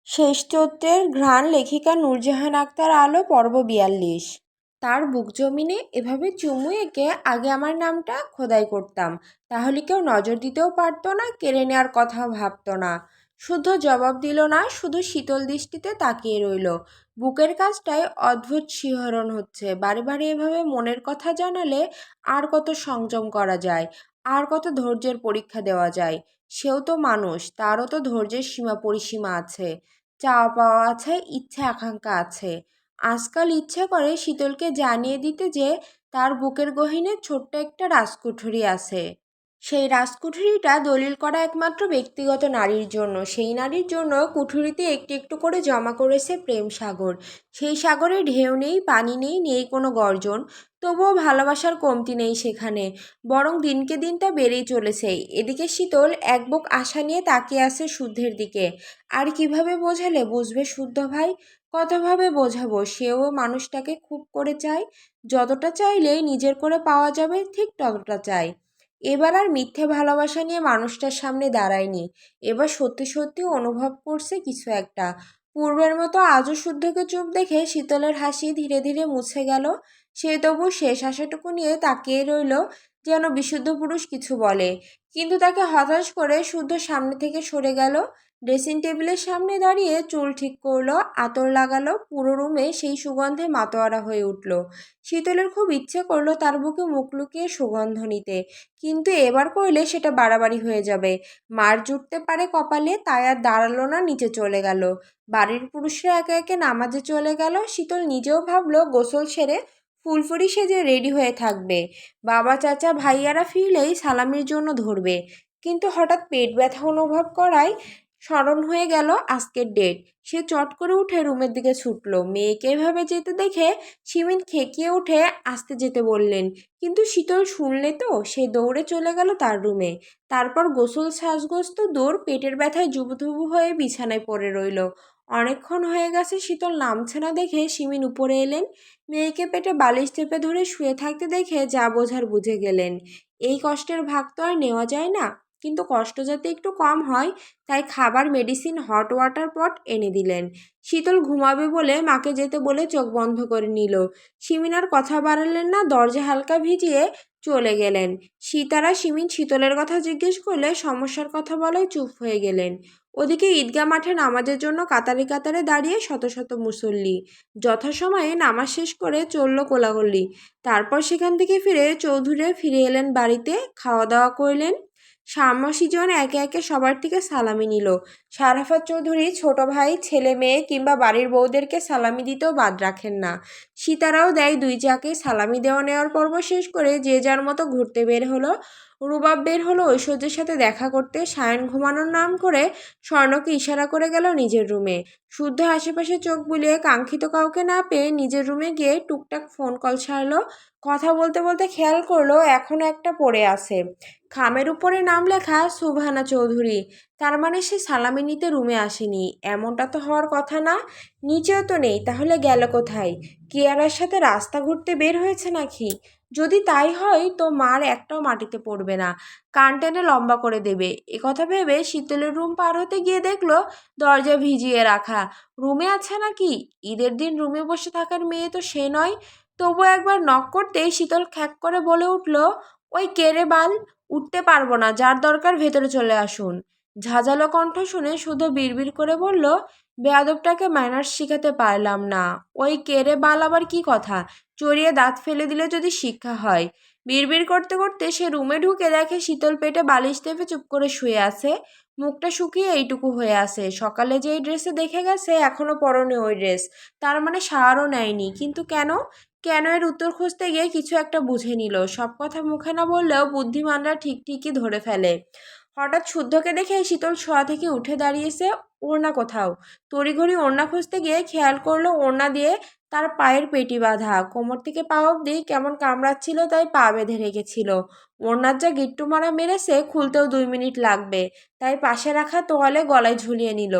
শেষ চৈত্রের ঘ্রাণ লেখিকা নূরজাহান আক্তার আলো পর্ব ৪২। তার বুক জমিনে এভাবে চুমু এঁকে আগে আমার নামটা খোদাই করতাম, তাহলে কেউ নজর দিতেও পারতো না, কেড়ে নেওয়ার কথাও ভাবতো না। শুদ্ধ জবাব দিল না, শুধু শীতল দৃষ্টিতে তাকিয়ে রইল। বুকের কাজটায় অদ্ভুত শিহরণ হচ্ছে। বারে বারে এভাবে মনের কথা জানালে আর কত সংযম করা যায়, আর কত ধৈর্যের পরীক্ষা দেওয়া যায়। সেও তো মানুষ, তারও তো ধৈর্যের সীমা পরিসীমা আছে, চাওয়া পাওয়া আছে, ইচ্ছা আকাঙ্ক্ষা আছে। আজকাল ইচ্ছা করে শীতলকে জানিয়ে দিতে যে তার বুকের গহীনে ছোট্ট একটা রাজকুঠুরি আছে। সেই রাজকুঠুরিটা দলিল করা একমাত্র ব্যক্তিগত নারীর জন্য। সেই নারীর জন্য কুঠুরিতে একটু একটু করে জমা করেছে প্রেম সাগর। সেই সাগরে ঢেউ নেই, পানি নেই, নেই কোনো গর্জন। তবুও ভালোবাসার কমতি নেই সেখানে, বরং দিনকে দিন তা বেড়েই চলেছে। এদিকে শীতল এক বুক আশা নিয়ে তাকিয়ে আছে শুদ্ধের দিকে। আর কিভাবে বোঝালে বুঝবে শুদ্ধ ভাই? কতভাবে বোঝাবো? সেও মানুষটাকে খুব করে চায়। যতটা চাইলেই নিজের করে পাওয়া যাবে ঠিক ততটা চায়। এবার আর মিথ্যে ভালোবাসা নিয়ে মানুষটার সামনে দাঁড়ায়নি। এবার সত্যি সত্যি অনুভব করছে কিছু একটা। পূর্বের মতো আজও শুদ্ধকে চুপ দেখে শীতলের হাসি ধীরে ধীরে মুছে গেল। সে তবু শেষ আশাটুকু নিয়ে তাকিয়ে রইল, যেন বিশুদ্ধ পুরুষ কিছু বলে। কিন্তু তাকে হতাশ করে শুদ্ধ সামনে থেকে সরে গেল। ড্রেসিং টেবিলের সামনে দাঁড়িয়ে চুল ঠিক করলো, আতর লাগালো। পুরো রুমে সেই সুগন্ধে মাতোয়ারা হয়ে উঠল। শীতলের খুব ইচ্ছে করলো তার বুকে মুখ লুকিয়ে সুগন্ধ নিতে, কিন্তু এবার করলে সেটা বাড়াবাড়ি হয়ে যাবে। মার জুটতে পারে কপালে, তাই আর দাঁড়ালো না, নিচে চলে গেল। বাড়ির পুরুষরা একে একে নামাজে চলে গেল। শীতল নিজেও ভাবলো গোসল সেরে ফুলফুরি সেজে রেডি হয়ে থাকবে। বাবা চাচা ভাইয়ারা ফিরলেই সালামির জন্য ধরবে। কিন্তু হঠাৎ পেট ব্যথা অনুভব করায় স্মরণ হয়ে গেল আজকের ডেট। সে চট করে উঠে রুমের দিকে ছুটল। মেয়েকে এভাবে যেতে দেখে শিমিন খেকিয়ে উঠে আসতে যেতে বললেন, কিন্তু শীতল শুনলে তো, সে দৌড়ে চলে গেল তার রুমে। তারপর গোসল সাজগোজ তো দূর, পেটের ব্যথায় জুবুথুবু হয়ে বিছানায় পড়ে রইল। অনেকক্ষণ হয়ে গেছে, শীতল নামছে না দেখে শিমিন উপরে এলেন। মেয়েকে পেটে বালিশ চেপে ধরে শুয়ে থাকতে দেখে যা বোঝার বুঝে গেলেন। এই কষ্টের ভাগ তো আর নেওয়া যায় না, কিন্তু কষ্ট যাতে একটু কম হয় তাই খাবার, মেডিসিন, হট ওয়াটার পট এনে দিলেন। শীতল ঘুমাবে বলে মাকে যেতে বলে চোখ বন্ধ করে নিল। শিমিন আর কথা বাড়ালেন না, দরজা হালকা ভিজিয়ে চলে গেলেন। সীতারা শিমিন শীতলের কথা জিজ্ঞেস করলে সমস্যার কথা বলায় চুপ হয়ে গেলেন। ওদিকে ঈদগাহ মাঠে নামাজের জন্য কাতারে কাতারে দাঁড়িয়ে শত শত মুসল্লি। যথাসময়ে নামাজ শেষ করে চলল কোলাহলি। তারপর সেখান থেকে ফিরে চৌধুরী ফিরে এলেন বাড়িতে, খাওয়া দাওয়া করলেন। শামসিজন একে একে সবার থেকে সালামি নিল। শারাফাত চৌধুরী ছোট ভাই, ছেলে মেয়ে কিংবা বাড়ির বউদেরকে সালামি দিতেও বাদ রাখেন না। সীতারাও দেয় দুই চাকে। সালামি দেওয়া নেওয়ার পর্ব শেষ করে যে যার মতো ঘুরতে বের হলো। রুবাব বের হলো ঐশ্বর্যের সাথে দেখা করতে। সায়ন ঘুমানোর নাম করে স্বর্ণকে ইশারা করে গেল নিজের রুমে। শুদ্ধ আশেপাশে চোখ বুলিয়ে কাঙ্ক্ষিত কাউকে না পেয়ে নিজের রুমে গিয়ে টুকটাক ফোন কল ছাড়লো। কথা বলতে বলতে খেয়াল করলো এখনো একটা পড়ে আছে, খামের উপরে নাম লেখা সুবহানা চৌধুরী। তার মানে সে সালামি নিতে রুমে আসেনি, এমনটা তো হওয়ার কথা না। নিচেও তো নেই, তাহলে গেল কোথায়? কিয়ারার সাথে রাস্তা ঘুরতে বের হয়েছে নাকি? যদি তাই হয় তো মার একটাও মাটিতে পড়বে না, কান টেনে লম্বা করে দেবে। একথা ভেবে শীতলের রুম পার হতে গিয়ে দেখলো দরজা ভিজিয়ে রাখা। রুমে আছে নাকি? ঈদের দিন রুমে বসে থাকার মেয়ে তো সে নয়। তবু একবার নক করতেই শীতল খ্যাক করে বলে উঠল, ওই কে রে বাল? উঠতে পারবো না, যার দরকার ভেতরে চলে আসুন। ঝাঁঝালো কণ্ঠ শুনে শুধু বিড়বিড় করে বলল, বেয়াদবটাকে ম্যানার্স শিখাতে পারলাম না। ওই কে রে বাল আবার কি কথা? চড়িয়ে দাঁত ফেলে দিলে যদি শিক্ষা হয়। বিড়বিড় করতে করতে সে রুমে ঢুকে দেখে শীতল পেটে বালিশ চেপে চুপ করে শুয়ে আছে। মুখটা শুকিয়ে এইটুকু হয়ে আছে। সকালে যেই ড্রেসে দেখে গেছে এখনো পরনে ওই ড্রেস। তার মানে শাওয়ারও নেয়নি। কিন্তু কেন? কেন এর উত্তর খুঁজতে গিয়ে কিছু একটা বুঝে নিল। সব কথা মুখে না বললেও বুদ্ধিমানরা ঠিক ঠিকই ধরে ফেলে। হঠাৎ শুদ্ধকে দেখে শীতল শোয়া থেকে উঠে দাঁড়িয়েছে। ওড়না কোথাও? তড়িঘড়ি ওড়না খুঁজতে গিয়ে খেয়াল করলো ওড়না দিয়ে তার পায়ের পেটি বাঁধা। কোমর থেকে পা অবধি কেমন কামড়াচ্ছিল, তাই পা বেঁধে রেখেছিল। ওড়নার যা গিট্টু মারা মেরেছে, খুলতেও 2 মিনিট লাগবে, তাই পাশে রাখা তোয়ালে গলায় ঝুলিয়ে নিল।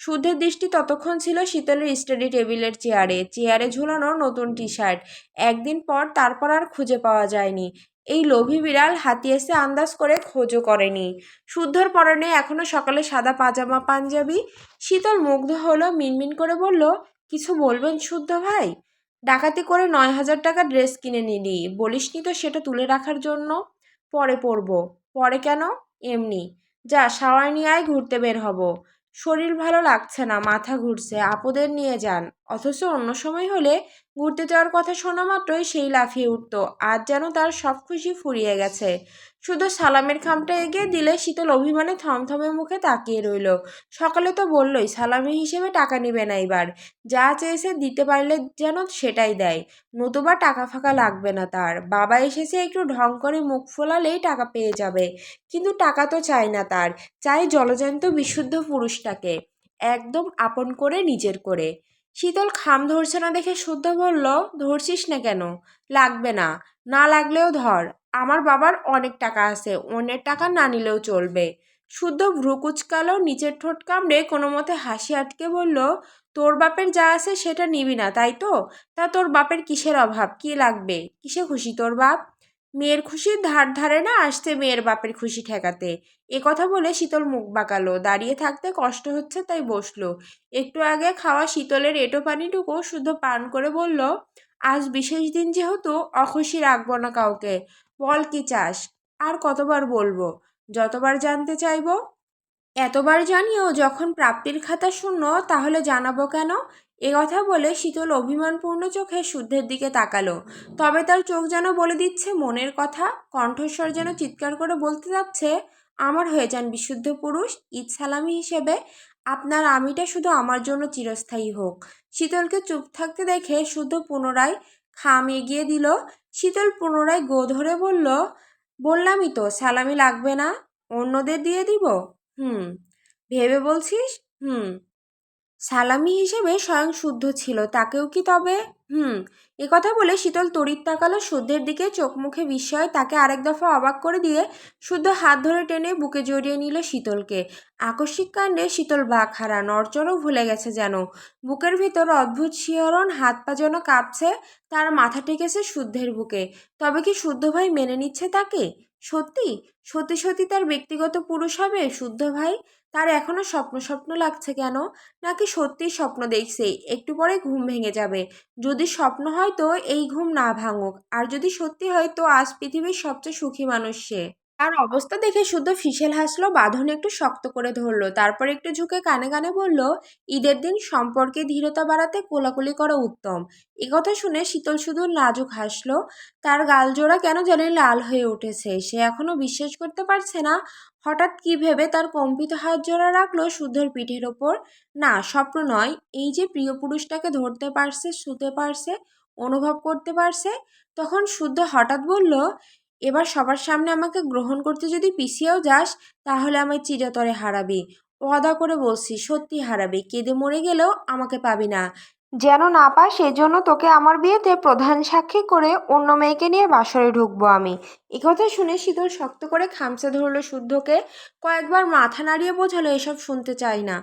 শুদ্ধের দৃষ্টি ততক্ষণ ছিল শীতলের স্টাডি টেবিলের চেয়ারে, চেয়ারে ঝুলানো নতুন টি শার্ট। একদিন পর তারপর আর খুঁজে পাওয়া যায়নি। এই লোভী বিড়াল হাতি এসে আন্দাজ করে খোঁজও করেনি। শুদ্ধর পরনে এখনো সকালে সাদা পাজামা পাঞ্জাবি। শীতল মুগ্ধ হলো, মিনমিন করে বলল, কিছু বলবেন শুদ্ধ ভাই? ডাকাতি করে 9,000 টাকার ড্রেস কিনে নিলি, বলিসনি তো সেটা তুলে রাখার জন্য? পরে পরবো। পরে কেন? এমনি। যা শাওয়ার নিয়ে আয়, ঘুরতে বের হব। শরীর ভালো লাগছে না, মাথা ঘুরছে, আপুদের নিয়ে যান। অথচ অন্য সময় হলে ঘুরতে যাওয়ার কথা শোনা মাত্রই সেই লাফিয়ে উঠত। আজ যেন তার সব খুশি ফুরিয়ে গেছে। শুধু সালামের খামটা এগিয়ে দিলে শীতল অভিমানে থমথমে মুখে তাকিয়ে রইল। সকালে তো বললই সালামি হিসেবে টাকা নিবে না এবার। যা চেয়েছে দিতে পারলে যেন সেটাই দেয়, নতুবা টাকা ফাঁকা লাগবে না তার। বাবা এসেছে, একটু ঢং করে মুখ ফোলালেই টাকা পেয়ে যাবে। কিন্তু টাকা তো চাই না তার, চাই জলজ্যান্ত বিশুদ্ধ পুরুষটাকে, একদম আপন করে, নিজের করে। শীতল খাম ধরছে না দেখে শুদ্ধ বলল, ধরছিস না কেন? লাগবে না। না লাগলেও ধর, আমার বাবার অনেক টাকা আছে, অন্যের টাকা না নিলেও চলবে। শুদ্ধ ভ্রু কুচকালো, নিচের ঠোঁট কামড়ে কোনো মতে হাসি আটকে বলল, তোর বাপের যা আছে সেটা নিবি না তাই তো? তা তোর বাপের কিসের অভাব, কি লাগবে, কিসে খুশি তোর বাপ? মেয়ের খুশির ধার ধারে না আসতে মেয়ের বাপের খুশি ঠেকাতে। এ কথা বলে শীতল মুখ বাঁকালো, দাঁড়িয়ে থাকতে কষ্ট হচ্ছে তাই বসলো। একটু আগে খাওয়া শীতলের এঁটো পানিটুকু শুদ্ধ পান করে বলল, আজ বিশেষ দিন যেহেতু অখুশি রাখবো না কাউকে। বল কি চাস? আর কতবার বলবো? যতবার জানতে চাইবো। এতবার জানিও যখন প্রাপ্তির খাতা শূন্য, তাহলে জানাবো কেন? এ কথা বলে শীতল অভিমানপূর্ণ চোখে শুদ্ধের দিকে তাকালো। তবে তার চোখ যেন বলে দিচ্ছে মনের কথা, কণ্ঠস্বর যেন চিৎকার করে বলতে যাচ্ছে, আমার হয়ে যান বিশুদ্ধ পুরুষ, ঈদ সালামি হিসেবে। আপনার আমিটা শুধু আমার জন্য চিরস্থায়ী হোক। শীতলকে চুপ থাকতে দেখে শুদ্ধ পুনরায় খাম এগিয়ে দিল। শীতল পুনরায় গো ধরে বলল, বললামই তো সালামি লাগবে না, অন্যদের দিয়ে দিব। হুম। ভেবে বলছিস? হুম। সালামি হিসেবে স্বয়ং শুদ্ধ ছিল, তাকেও কি তবে? হুম। কথা বলে শীতল তড়িৎ তাকালো শুদ্ধের দিকে, চোখ মুখে বিস্ময় তাকে আরেক দফা অবাক করে দিয়ে শুদ্ধ হাত ধরে টেনে বুকে জড়িয়ে নিল শীতলকে। আকস্মিক কাণ্ডে শীতল বাকহারা, নড়চড়ও ভুলে গেছে যেন। বুকের ভিতর অদ্ভুত শিহরণ, হাত পা যেন কাঁপছে। তার মাথা ঠেকেছে শুদ্ধের বুকে। তবে কি শুদ্ধ ভাই মেনে নিচ্ছে তাকে? সত্যি সত্যি সত্যি তার ব্যক্তিগত পুরুষ হবে শুদ্ধ ভাই? তার এখনো স্বপ্ন স্বপ্ন লাগছে কেন? নাকি সত্যিই স্বপ্ন দেখছে? একটু পরে ঘুম ভেঙে যাবে। যদি স্বপ্ন হয় তো এই ঘুম না ভাঙুক, আর যদি সত্যি হয় তো আজ পৃথিবীর সবচেয়ে সুখী মানুষ সে। তার অবস্থা দেখে শুদ্ধ ফিসেল হাসলো, বাঁধন একটু শক্ত করে ধরলো, তারপর একটু ঝুঁকে কানে কানে বলল, ঈদের দিন সম্পর্কে ধীরতা বাড়াতে কোলাকুলি করা উত্তম। কথা শুনে শীতল শুধু লাজুক হাসলো। তার গালজোড়া কেন জানি লাল হয়ে উঠেছে, সে এখনো বিশ্বাস করতে পারছে না। হঠাৎ কি ভেবে তার কম্পিত হাত জোড়া রাখলো শুদ্ধর পিঠের ওপর। না, স্বপ্ন নয়, এই যে প্রিয় পুরুষটাকে ধরতে পারছে, ছুঁতে পারছে, অনুভব করতে পারছে। তখন শুদ্ধ হঠাৎ বলল, এবার সবার সামনে আমাকে গ্রহণ করতে যদি পিছিয়েও যাস, তাহলে আমায় চিরতরে হারাবি। ওয়াদা করে বলছি, সত্যি হারাবি, কেঁদে মরে গেলেও আমাকে পাবি না। যেন না পাস, সেজন্য তোকে আমার বিয়েতে প্রধান সাক্ষী করে অন্য মেয়েকে নিয়ে বাসরে ঢুকবো আমি। কথা শুনে শীতল শক্ত করে খামচে ধরলো শুদ্ধকে। কয়েকবার মাথা নাড়িয়ে বোঝালো এসব শুনতে চাই না।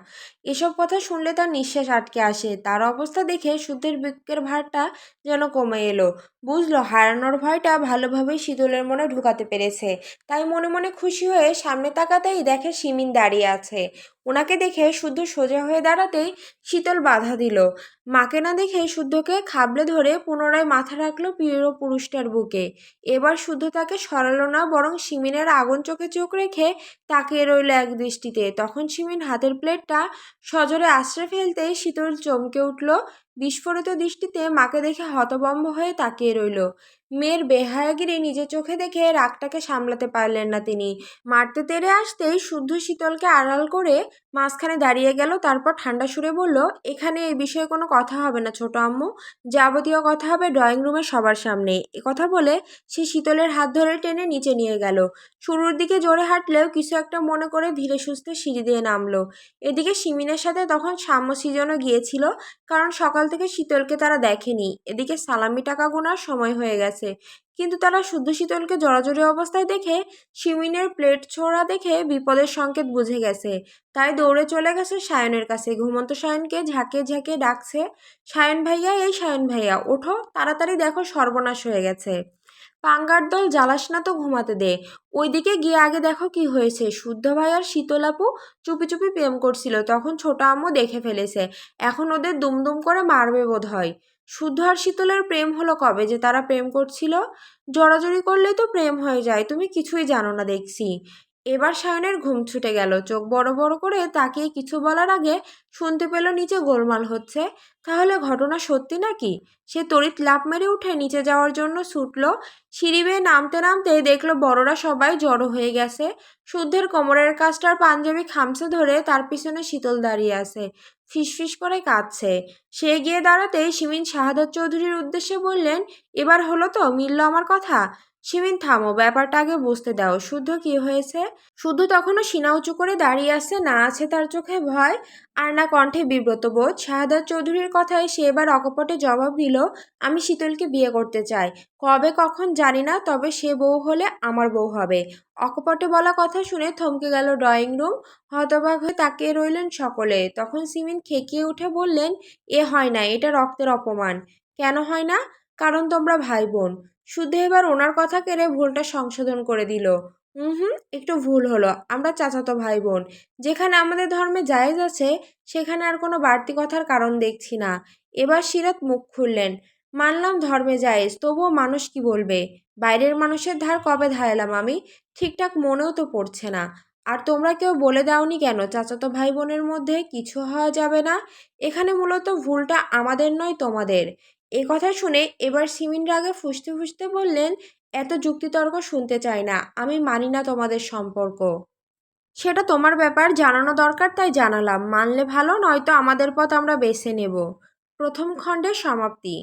এসব কথা শুনলে তার নিঃশ্বাস আটকে আসে। তার অবস্থা দেখে শুদ্ধের বুকের ভারটা যেন কমে এলো। বুঝলো হারানোর ভয়টা ভালোভাবেই শীতলের মনে ঢুকাতে পেরেছে। তাই মনে মনে খুশি হয়ে সামনে তাকাতেই দেখে সিমিন দাঁড়িয়ে আছে। ওনাকে দেখে শুদ্ধ সোজা হয়ে দাঁড়াতেই শীতল বাধা দিল। মাকে না দেখে শুদ্ধকে খাবলে ধরে পুনরায় মাথা রাখলো প্রিয় পুরুষটার বুকে। এবার শুদ্ধ তাকে সরালো না, বরং সিমিনের আগুন চোখে চোখ রেখে তাকিয়ে রইল এক দৃষ্টিতে। তখন সিমিন হাতের প্লেটটা সজোরে আছড়ে ফেলতেই শীতল চমকে উঠল। বিস্ফোরিত দৃষ্টিতে মাকে দেখে হতভম্ব হয়ে তাকিয়ে রইল। মেয়ের বেহায়াগিরি নিজের চোখে দেখে রাগটাকে সামলাতে পারলেন না তিনি। মারতে তেড়ে আসতেই শুদ্ধ শীতলকে আড়াল করে মাঝখানে দাঁড়িয়ে গেল। তারপর ঠান্ডা সুরে বলল, এখানে এই বিষয়ে কোনো কথা হবে না ছোট আম্মু, যাবতীয় কথা হবে ড্রয়িং রুমে সবার সামনে। কথা বলে সে শীতলের হাত ধরে টেনে নিচে নিয়ে গেল। শুরুর দিকে জোরে হাঁটলেও কিছু একটা মনে করে ধীরে সুস্থে সিঁড়ি দিয়ে নামলো। এদিকে সিমিনের সাথে তখন সাম্য সৃজনও গিয়েছিল, কারণ সকাল থেকে শীতলকে তারা দেখেনি। এদিকে সালামি টাকা গোনার সময় হয়ে গেছে, কিন্তু তারা শুদ্ধ শীতলকে জড়াজড়ি অবস্থায় দেখে সিমিনের প্লেট ছোড়া দেখে বিপদের সংকেত বুঝে গেছে। তাই দৌড়ে চলে গেছে সায়নের কাছে, ঘুমন্ত সায়নকে ঝাঁকিয়ে ঝাঁকিয়ে ডাকছে, সায়ন ভাইয়া, এই সায়ন ভাইয়া ওঠো, তাড়াতাড়ি দেখো সর্বনাশ হয়ে গেছে। পাঙ্গার দল জ্বালাস না তো, ঘুমাতে দে। ওইদিকে গিয়ে আগে দেখো কি হয়েছে। শুদ্ধ ভাই আর শীতল আপু চুপি চুপি প্রেম করছিল, তখন ছোট আম্মু দেখে ফেলেছে। এখন ওদের দুমদুম করে মারবে বোধ হয়। শুদ্ধ আর শীতলের প্রেম হলো কবে যে তারা প্রেম করছিল? জড়াজড়ি করলেই তো প্রেম হয়ে যায়, তুমি কিছুই জানো না দেখছি। এবার সায়নের ঘুম ছুটে গেল, চোখ বড় বড় করে তাকিয়ে কিছু বলার আগে শুনতে পেল নিচে গোলমাল হচ্ছে। তাহলে ঘটনা সত্যি নাকি? সে তড়িৎ লাফ মেরে উঠে নিচে যাওয়ার জন্য ছুটল। সিঁড়ি বেয়ে নামতে নামতে দেখলো বড়রা সবাই জড়ো হয়ে গেছে। শুদ্ধের কোমরের কাছটার পাঞ্জাবি খামচে ধরে তার পিছনে শীতল দাঁড়িয়ে আছে, ফিসফিস করে কাঁদছে। সে গিয়ে দাঁড়াতেই শিমিন শাহাদাত চৌধুরীর উদ্দেশ্যে বললেন, এবার হলো তো, মিলল আমার কথা? শিমিন থামো, ব্যাপারটা আগে বুঝতে দাও। শুদ্ধ কি হয়েছে? শুদ্ধ তখনও সিনা উঁচু করে দাঁড়িয়ে আছে, না আছে তার চোখে ভয় আর না কণ্ঠে বিব্রত বোধ। শাহাদাত চৌধুরীর কথায় সে এবার অকপটে জবাব দিল, আমি শীতলকে বিয়ে করতে চাই। কবে কখন জানি না, তবে সে বউ হলে আমার বউ হবে। অকপটে বলা কথা শুনে থমকে গেল ড্রয়িং রুম। হতবাক হয়ে তাকিয়ে রইলেন সকলে। তখন সিমিন খেকিয়ে উঠে বললেন, এ হয় না, এটা রক্তের অপমান। কেন হয় না? কারণ তোমরা ভাই বোন। শুধু এবার ওনার কথা কেড়ে ভুলটা সংশোধন করে দিল। হুম, একটু ভুল হলো, আমরা চাচাতো ভাই বোন। যেখানে আমাদের ধর্মে জায়েজ আছে, সেখানে আর কোনো বাড়তি কথার কারণ দেখছি না। এবার সিরাত মুখ খুললেন, মানলাম ধর্মে জায়েজ, তবুও মানুষ কি বলবে? বাইরের মানুষের ধার কবে ধারালাম আমি? ঠিকঠাক মনেও তো পড়ছে না। আর তোমরা কেউ বলে দাওনি কেন চাচাতো ভাই বোনের মধ্যে কিছু হওয়া যাবে না? এখানে মূলত ভুলটা আমাদের নয়, তোমাদের। এ কথা শুনে এবার সিমিন রাগে ফুঁসতে ফুঁসতে বললেন, এত যুক্তিতর্ক শুনতে চাই না, আমি মানি না তোমাদের সম্পর্ক। সেটা তোমার ব্যাপার, জানানো দরকার তাই জানালাম। মানলে ভালো, নয়তো আমাদের পথ আমরা বেছে নেব। প্রথম খণ্ডের সমাপ্তি।